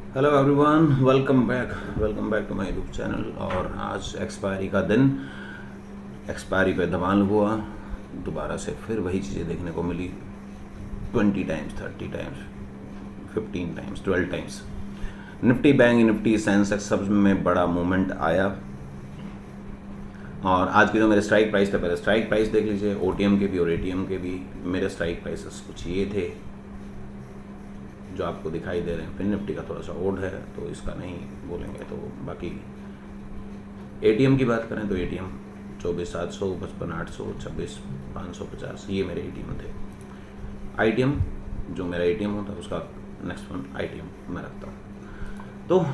Hello everyone, welcome back to my YouTube channel. और आज expiry का दिन, एक्सपायरी पे धमाल हुआ। दोबारा से फिर वही चीज़ें देखने को मिली 20 times, 30 times, 15 times, 12 times. Nifty, bank Nifty, Sensex सब में बड़ा मूवमेंट आया। और आज के जो मेरे स्ट्राइक प्राइस थे, पहले स्ट्राइक प्राइस देख लीजिए, ओटीएम के भी और एटीएम के भी। मेरे स्ट्राइक प्राइसेस कुछ ये थे जो आपको दिखाई दे रहे हैं। फिर निफ्टी का थोड़ा सा ओड है तो इसका नहीं बोलेंगे। तो बाकी एटीएम की बात करें तो एटीएम 24,700, 55,800, 26,550 ये मेरे एटीएम थे। आईटीएम जो मेरा एटीएम होता है उसका नेक्स्ट वन आईटीएम मैं रखता हूँ। तो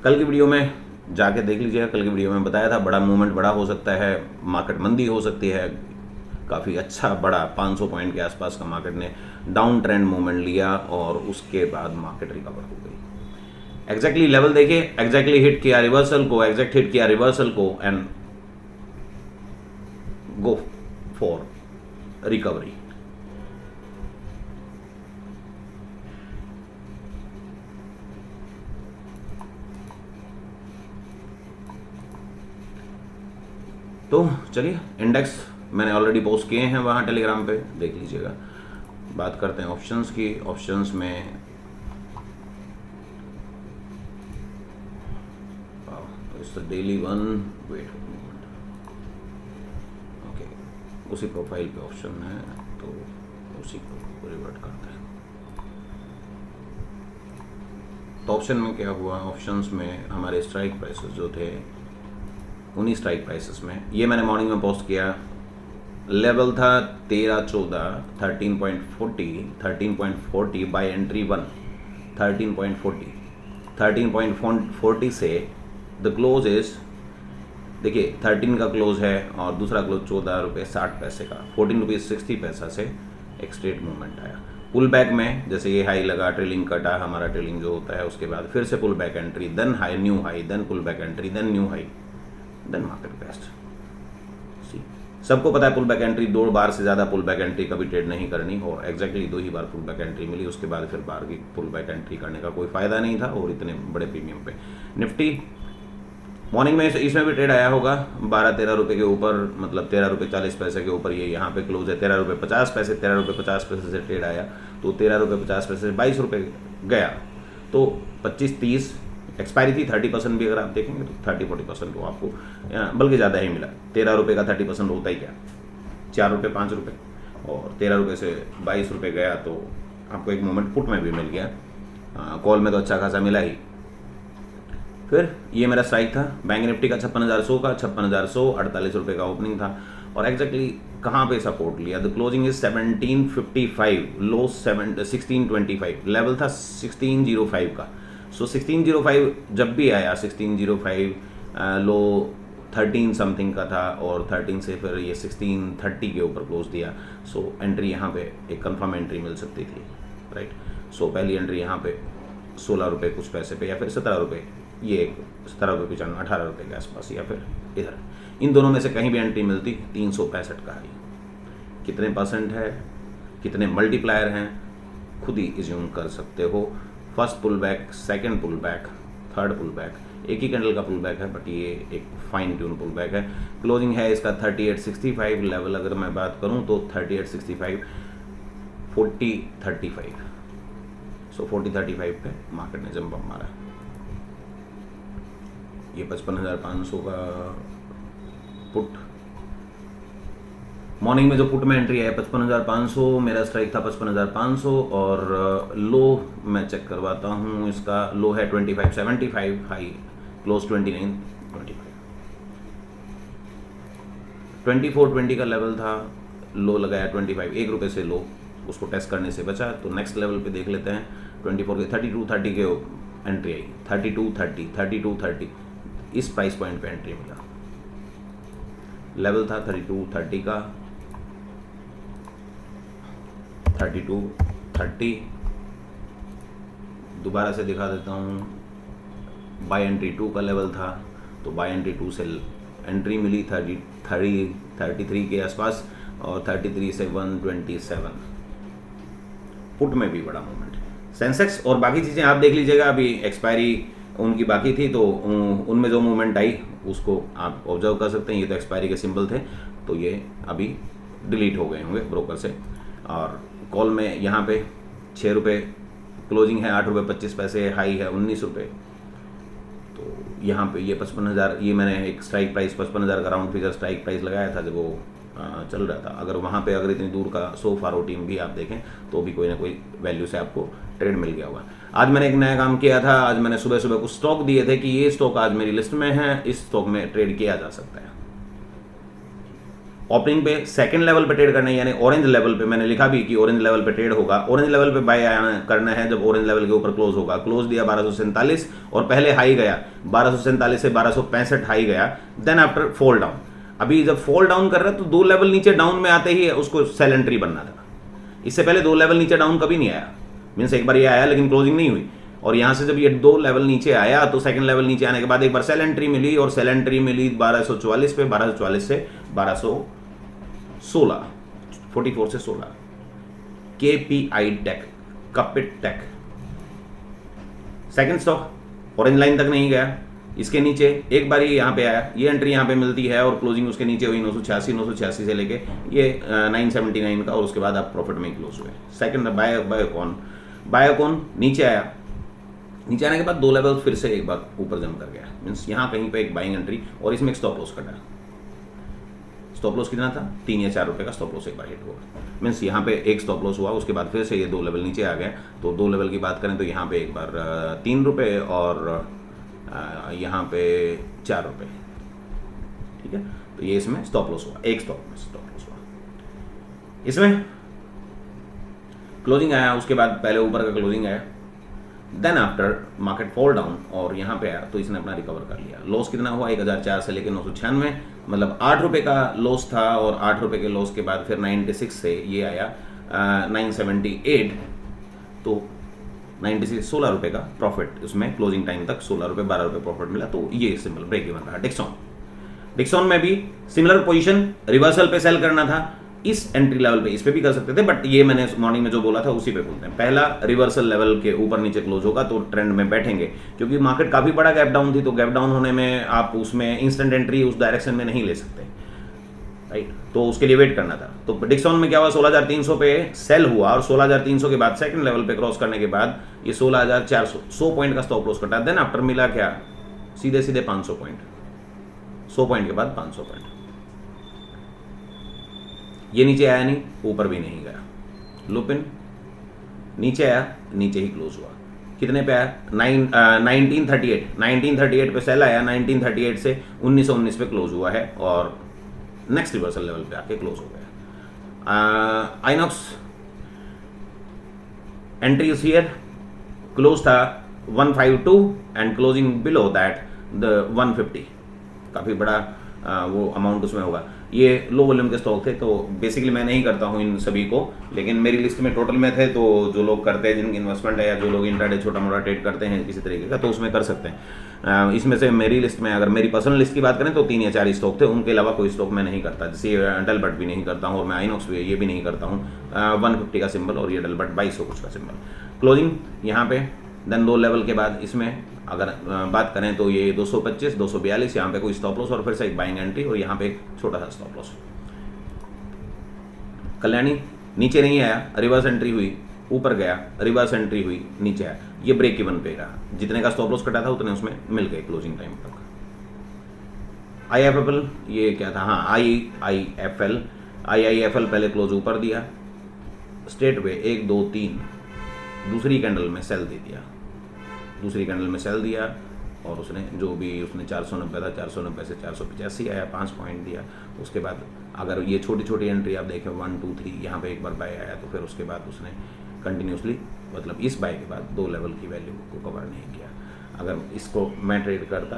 कल की वीडियो में जाके देख लीजिएगा। कल की वीडियो में बताया था बड़ा मूवमेंट बड़ा हो सकता है, मार्केट मंदी हो सकती है। काफ़ी अच्छा बड़ा 500 पॉइंट के आसपास का मार्केट ने डाउन ट्रेंड मूवमेंट लिया और उसके बाद मार्केट रिकवर हो गई। एग्जैक्टली लेवल देखिए, एग्जैक्टली हिट किया रिवर्सल को, एग्जैक्ट हिट किया रिवर्सल को एंड गो फॉर रिकवरी। तो चलिए, इंडेक्स मैंने ऑलरेडी पोस्ट किए हैं वहाँ टेलीग्राम पे, देख लीजिएगा। बात करते हैं ऑप्शंस की। ऑप्शंस में डेली वन वेट ओके, उसी प्रोफाइल पे ऑप्शन है तो उसी को रिवर्ट करते हैं। तो ऑप्शन में क्या हुआ, ऑप्शंस में हमारे स्ट्राइक प्राइसेस जो थे, उन्हीं स्ट्राइक प्राइसेस में ये मैंने मॉर्निंग में पोस्ट किया। लेवल था 13-14, 13.40 बाय एंट्री 1, 13.40 से द क्लोज इज, देखिए 13 का क्लोज है और दूसरा क्लोज 14 रुपये 60 पैसे का, 14 रुपीज़ 60 पैसा से एक स्ट्रेट मूवमेंट आया। पुल बैक में जैसे ये हाई लगा, ट्रेलिंग कटा, हमारा ट्रेलिंग जो होता है, उसके बाद फिर से pull back entry, then high, new high, then pull back entry, then new high, then market best. सबको पता है पुल बैक एंट्री 2 बार से ज़्यादा पुल बैक एंट्री कभी ट्रेड नहीं करनी, और एग्जैक्टली 2 ही बार पुल बैक एंट्री मिली। उसके बाद फिर बार की पुल बैक एंट्री करने का कोई फ़ायदा नहीं था और इतने बड़े प्रीमियम पे। निफ्टी मॉर्निंग में इसमें भी ट्रेड आया होगा 12-13 रुपये के ऊपर, मतलब 13 रुपये 40 पैसे के ऊपर। ये यहाँ पे क्लोज है 13 रुपये 50 पैसे, 13 रुपये 50 पैसे से ट्रेड आया तो 13 रुपये 50 पैसे से 22 रुपये गया, तो 25-30 एक्सपायरी थी। 30% भी अगर आप देखेंगे तो 30-40% तो आपको, बल्कि ज़्यादा ही मिला। 13 रुपये का 30% होता ही क्या, 4 रुपये 5 रुपये, और 13 रुपये से 22 रुपये गया तो आपको एक मोमेंट पुट में भी मिल गया। कॉल में तो अच्छा खासा मिला ही। फिर ये मेरा स्ट्राइक था बैंक निफ्टी का 56,100 का, 56,100, 48 रुपये का ओपनिंग था। और एग्जैक्टली कहाँ पे सपोर्ट लिया, the closing is 1755, low 1625, level था 1605 का। सो 1605 जब भी आया, 1605 लो 13 समथिंग का था और 13 से फिर ये 1630 के ऊपर क्लोज दिया। सो एंट्री यहाँ पे एक कंफर्म एंट्री मिल सकती थी, राइट। सो पहली एंट्री यहाँ पे 16 रुपये कुछ पैसे पे, या फिर 17 रुपये, ये 17 रुपये 95, 18 रुपये के आसपास, या फिर इधर। इन दोनों में से कहीं भी एंट्री मिलती 365 का हाई। कितने परसेंट है, कितने मल्टीप्लायर हैं, खुद ही इज्यूम कर सकते हो। First pull back, second pull back, third pull back, एक ही कैंडल का पुल बैक है बट ये एक फाइन ट्यून पुल बैक है। क्लोजिंग है इसका 3865, लेवल अगर मैं बात करूं तो 3865, 4035। सो 4035 पे मार्केट ने जंप अप मारा। ये 55,500 का पुट, मॉर्निंग में जो पुट में एंट्री है 55,500, मेरा स्ट्राइक था 55,500, और लो मैं चेक करवाता हूँ, इसका लो है 2575, हाई क्लोज 2925। 2420 का लेवल था, लो लगाया 25, 1 रुपये से लो, उसको टेस्ट करने से बचा। तो नेक्स्ट लेवल पे देख लेते हैं 24 के 3230 के एंट्री आई, 3230 इस प्राइस पॉइंट पे एंट्री मिला। लेवल था 3230 का, 3230 दोबारा से दिखा देता हूँ। बाय एंट्री 2 का लेवल था, तो बाय एंट्री 2 से एंट्री मिली 33 के आसपास, और 33 से 127। पुट में भी बड़ा मूवमेंट है। सेंसेक्स और बाकी चीज़ें आप देख लीजिएगा, अभी एक्सपायरी उनकी बाकी थी तो उनमें जो मूवमेंट आई उसको आप ऑब्जर्व कर सकते हैं। ये तो एक्सपायरी के सिंबल थे, तो ये अभी डिलीट हो गए होंगे ब्रोकर से। और कॉल में यहाँ पे 6 रुपये क्लोजिंग है, 8 रुपये 25 पैसे, हाई है 19 रुपये। तो यहाँ पे ये 55,000, ये मैंने एक स्ट्राइक प्राइस 55,000 का राउंड फिगर स्ट्राइक प्राइस लगाया था जब वो चल रहा था। अगर वहाँ पे अगर इतनी दूर का सो फार OTM भी आप देखें तो भी कोई ना कोई वैल्यू से आपको ट्रेड मिल गया होगा। आज मैंने एक नया काम किया था, आज मैंने सुबह सुबह कुछ स्टॉक दिए थे कि ये स्टॉक आज मेरी लिस्ट में है, इस स्टॉक में ट्रेड किया जा सकता है। ओपनिंग पे सेकंड लेवल पे ट्रेड करना है, यानी ऑरेंज लेवल पे मैंने लिखा भी कि ऑरेंज लेवल पे ट्रेड होगा। ऑरेंज लेवल पे बाय करना है जब ऑरेंज लेवल के ऊपर क्लोज होगा। क्लोज दिया 1247 और पहले हाई गया 1247 से 1265 हाई गया, देन आफ्टर फॉल डाउन। अभी जब फॉल डाउन कर रहा है तो 2 लेवल नीचे डाउन में आते ही उसको सेल एंट्री बनना था। इससे पहले 2 लेवल नीचे डाउन कभी नहीं आया, मीन्स एक बार ये आया लेकिन क्लोजिंग नहीं हुई। और यहाँ से जब ये 2 लेवल नीचे आया तो सेकंड लेवल नीचे आने के बाद एक बार सेल एंट्री मिली, और सेल एंट्री मिली 1244 पे, 1244 से 1216, 44 से 16। KPI टेक, कपिट tech second stock orange line तक नहीं गया, इसके नीचे एक बार यहाँ पे आया, ये एंट्री यहाँ पे मिलती है और क्लोजिंग उसके नीचे हुई 986 से लेके ये 979 का, और उसके बाद आप प्रॉफिट में क्लोज हुए। सेकंड बायोकॉन नीचे आया, नीचे आने के बाद 2 लेवल फिर से एक बार ऊपर जंप कर गया, मीन्स यहाँ कहीं पे एक बाइंग एंट्री और इसमें एक स्टॉप लॉस कटा। स्टॉप लॉस कितना था? 3 या 4 रुपए का स्टॉप लॉस एक बार हिट हुआ, मीन्स यहाँ पे एक स्टॉप लॉस हुआ, उसके बाद फिर से ये 2 लेवल नीचे आ गए। तो 2 लेवल की बात करें तो यहाँ पे एक बार 3 रुपये और यहाँ पे 4 रुपये, ठीक है। तो ये इसमें स्टॉप लॉस हुआ, एक स्टॉप लॉस हुआ। इसमें क्लोजिंग आया, उसके बाद पहले ऊपर का क्लोजिंग आया, then after market fall down और यहाँ पे आया तो इसने अपना रिकवर कर लिया। लॉस कितना हुआ? 1004 से लेकर 996, मतलब 8 रुपये का लॉस था, और 8 रुपये के लॉस के बाद फिर 96 से ये आया 978, तो 96 16 रुपये का प्रॉफिट, उसमें क्लोजिंग टाइम तक 16 रुपये 12 रुपये प्रॉफिट मिला। तो ये सिंपल ब्रेक इवन रहा। डिक्सॉन में भी सिमिलर पोजीशन, रिवर्सल पे सेल करना था, इस एंट्री लेवल पे इस पे भी कर सकते थे, बट ये मैंने मॉर्निंग में जो बोला था उसी पे बोलते हैं। पहला रिवर्सल लेवल के ऊपर नीचे क्लोज होगा तो ट्रेंड में बैठेंगे, क्योंकि मार्केट काफी बड़ा गैप डाउन थी, तो गैप डाउन होने में आप उसमें इंस्टेंट एंट्री उस डायरेक्शन में नहीं ले सकते, राइट। तो उसके लिए वेट करना था। तो डिक्सॉन में क्या हुआ? 16,300 पे सेल हुआ, और 16,300 के बाद सेकंड लेवल पे क्रॉस करने के बाद ये 16,400 100 पॉइंट का स्टॉप लॉस कटा। देन आफ्टर मिला क्या? सीधे 500 पॉइंट, 100 पॉइंट के बाद 500 पॉइंट। ये नीचे आया नहीं, ऊपर भी नहीं गया। लुपिन नीचे आया, नीचे ही क्लोज हुआ। कितने पे आया? 1938 पे सेल आया, 1938 से 1919 पे क्लोज हुआ है, और नेक्स्ट रिवर्सल लेवल पे आके क्लोज हो गया। INOX entry is here, close था 152 and closing below that the 150, काफी बड़ा वो अमाउंट उसमें होगा। ये लो वॉल्यूम के स्टॉक थे, तो बेसिकली मैं नहीं करता हूँ इन सभी को, लेकिन मेरी लिस्ट में टोटल में थे, तो जो लोग करते हैं, जिनकी इन्वेस्टमेंट है या जो लोग इंट्राडे छोटा मोटा ट्रेड करते हैं किसी तरीके का, तो उसमें कर सकते हैं। इसमें से मेरी लिस्ट में, अगर मेरी पर्सनल लिस्ट की बात करें तो 3 या 4 स्टॉक थे, उनके अलावा कोई स्टॉक मैं नहीं करता। जैसे डेलबट भी नहीं करता हूँ, और मैं आइनॉक्स भी ये भी नहीं करता हूँ। 150 का सिंबल और ये डेलबट 2200 कुछ का सिंबल। क्लोजिंग यहाँ पे, देन 2 लेवल के बाद इसमें अगर बात करें तो ये 225, 242, यहाँ पे कोई स्टॉप लॉस और फिर से एक बाइंग एंट्री, और यहाँ पे एक छोटा सा स्टॉप लॉस। कल्याणी नीचे नहीं आया, रिवर्स एंट्री हुई, ऊपर गया, रिवर्स एंट्री हुई, नीचे आया, ये ब्रेक इवन पे रहा। जितने का स्टॉप लॉस कटा था उतने उसमें मिल गए क्लोजिंग टाइम तक। IIFL ये क्या था? हाँ, IIFL पहले क्लोज ऊपर दिया, स्ट्रेट वे 1 2 3 दूसरी कैंडल में सेल दे दिया, दूसरी कैंडल में सेल दिया, और उसने जो भी उसने 490 था, 490 से 485 आया, 5 पॉइंट दिया। उसके बाद अगर ये छोटी छोटी एंट्री आप देखें 1 2 3, यहाँ पे एक बार बाय आया, तो फिर उसके बाद उसने कंटिन्यूसली, मतलब इस बाय के बाद 2 लेवल की वैल्यू को कवर नहीं किया। अगर इसको मैं ट्रेड करता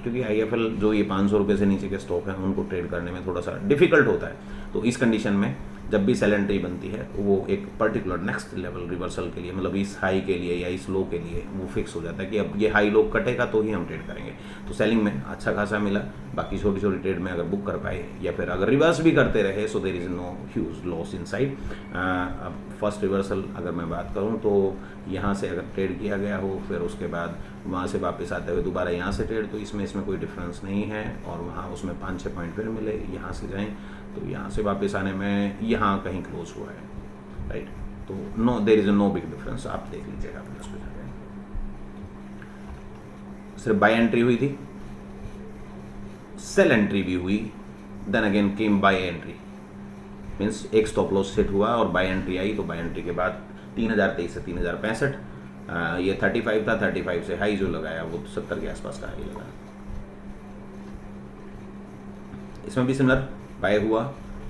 क्योंकि IIFL जो ये 500 रुपये से नीचे के स्टॉक हैं उनको ट्रेड करने में थोड़ा सा डिफिकल्ट होता है, तो इस कंडीशन में जब भी सेल एंट्री बनती है वो एक पर्टिकुलर नेक्स्ट लेवल रिवर्सल के लिए, मतलब इस हाई के लिए या इस लो के लिए वो फिक्स हो जाता है कि अब ये हाई लो कटेगा तो ही हम ट्रेड करेंगे। तो सेलिंग में अच्छा खासा मिला, बाकी छोटी छोटी ट्रेड में अगर बुक कर पाए या फिर अगर रिवर्स भी करते रहे so there is no huge loss inside. अब फर्स्ट रिवर्सल अगर मैं बात करूं तो यहाँ से अगर ट्रेड किया गया हो फिर उसके बाद वहाँ से वापस आते हुए दोबारा यहाँ से ट्रेड, तो इसमें कोई डिफरेंस नहीं है। और वहाँ उसमें 5-6 पॉइंट फिर मिले, यहाँ से जाएँ तो यहाँ से वापस आने में यहाँ कहीं क्लोज हुआ है, राइट। तो no there is no big difference, आप देख लीजिएगा अपने उस पर जाकर। सिर्फ बाय एंट्री हुई थी, सेल एंट्री भी हुई, then again came buy entry, means एक स्टॉप लॉस सेट हुआ और बाय एंट्री आई। तो बाय एंट्री के बाद 3023 से 3065, ये 35 था, 35 से हाई जो लगाया वो 70 के आसपास का हाई लगा। इसमें भी सिमिलर बाय हुआ,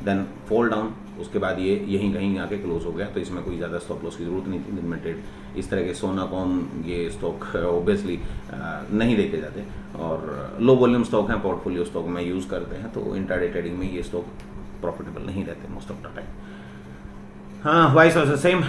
देन फॉल डाउन, उसके बाद ये यहीं कहीं आके क्लोज हो गया। तो इसमें कोई ज़्यादा स्टॉप लॉस की जरूरत नहीं थी। दिन में ट्रेड इस तरह के सोनाकॉम ये स्टॉक ऑब्वियसली नहीं देखे जाते और लो वॉल्यूम स्टॉक हैं, पोर्टफोलियो स्टॉक में यूज़ करते हैं, तो इंट्राडे ट्रेडिंग में ये स्टॉक प्रॉफिटेबल नहीं रहते मोस्ट ऑफ द टाइम। हाँ, vice versa same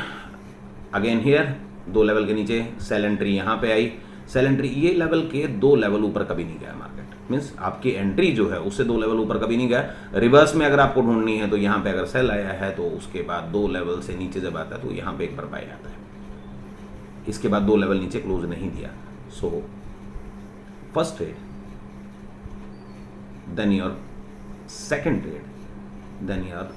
again here, 2 level के नीचे सेल एंट्री यहाँ पे आई। सेल एंट्री ये लेवल के 2 लेवल ऊपर कभी नहीं गया मार्केट, मीन्स आपकी एंट्री जो है उससे 2 लेवल ऊपर कभी नहीं गया। रिवर्स में अगर आपको ढूंढनी है तो यहाँ पे अगर सेल आया है तो उसके बाद 2 लेवल से नीचे जब आता है तो यहाँ पे एक बार बाय आता है, इसके बाद 2 लेवल नीचे क्लोज नहीं दिया। So first trade, then your second trade, then your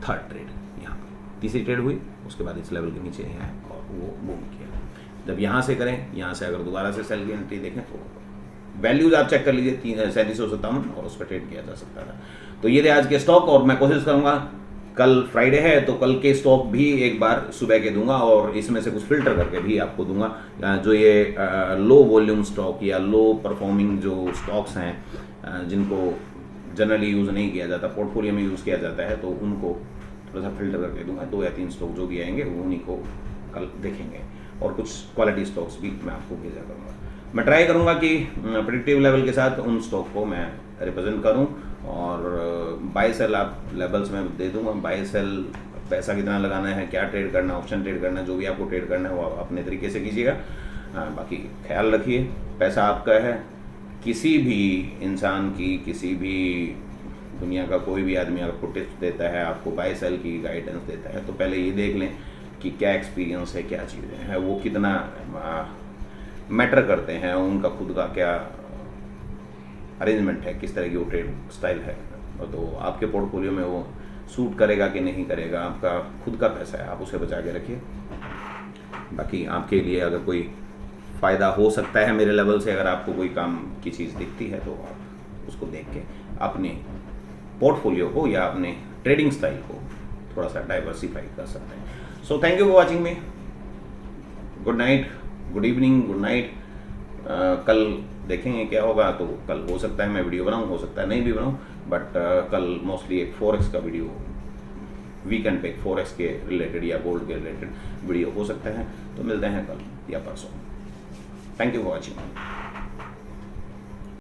third trade, यहाँ तीसरी ट्रेड हुई, उसके बाद इस लेवल के नीचे यहाँ है और वो बूम किया। जब यहाँ से करें, यहाँ से अगर दोबारा से सेल की एंट्री देखें तो वैल्यूज आप चेक कर लीजिए, 3757 और उस पर ट्रेड किया जा सकता था। तो ये थे आज के स्टॉक और मैं कोशिश करूंगा, कल फ्राइडे है तो कल के स्टॉक भी एक बार सुबह के दूंगा और इसमें से कुछ फिल्टर करके भी आपको दूंगा। जो ये लो वॉल्यूम स्टॉक या लो परफॉर्मिंग जो स्टॉक्स हैं जिनको जनरली यूज़ नहीं किया जाता, पोर्टफोलियो में यूज़ किया जाता है, तो उनको थोड़ा सा फिल्टर करके दूंगा। 2 या 3 स्टॉक जो भी आएंगे वो उन्हीं को कल देखेंगे और कुछ क्वालिटी स्टॉक्स भी मैं आपको भेजा करूँगा। मैं ट्राई करूँगा कि प्रेडिक्टिव लेवल के साथ उन स्टॉक को मैं रिप्रेजेंट करूँ और बाय सेल आप लेवल्स में दे दूँगा। बाय सेल पैसा कितना लगाना है, क्या ट्रेड करना है, ऑप्शन ट्रेड करना है, जो भी आपको ट्रेड करना है वो आप अपने तरीके से कीजिएगा। बाकी ख्याल रखिए, पैसा आपका है। किसी भी इंसान की, किसी भी दुनिया का कोई भी आदमी आपको टिप्स देता है, आपको बाय सेल की गाइडेंस देता है, तो पहले ये देख लें कि क्या एक्सपीरियंस है, क्या चीज़ें हैं, वो कितना मैटर करते हैं, उनका खुद का क्या अरेंजमेंट है, किस तरह की वो ट्रेड स्टाइल है, तो आपके पोर्टफोलियो में वो सूट करेगा कि नहीं करेगा। आपका खुद का पैसा है, आप उसे बचा के रखिए। बाकी आपके लिए अगर कोई फ़ायदा हो सकता है मेरे लेवल से, अगर आपको कोई काम की चीज़ दिखती है तो आप उसको देख के अपने पोर्टफोलियो को या अपने ट्रेडिंग स्टाइल को थोड़ा सा डाइवर्सिफाई कर सकते हैं। So thank you for watching me. Good night, good evening, good night. कल देखेंगे क्या होगा, तो कल हो सकता है मैं वीडियो बनाऊँ, हो सकता है नहीं भी बनाऊँ, बट कल मोस्टली एक फॉरेक्स का वीडियो, वीकेंड पे फॉरेक्स के रिलेटेड या गोल्ड के रिलेटेड वीडियो हो सकता है। तो मिलते हैं कल या परसों। Thank you for watching.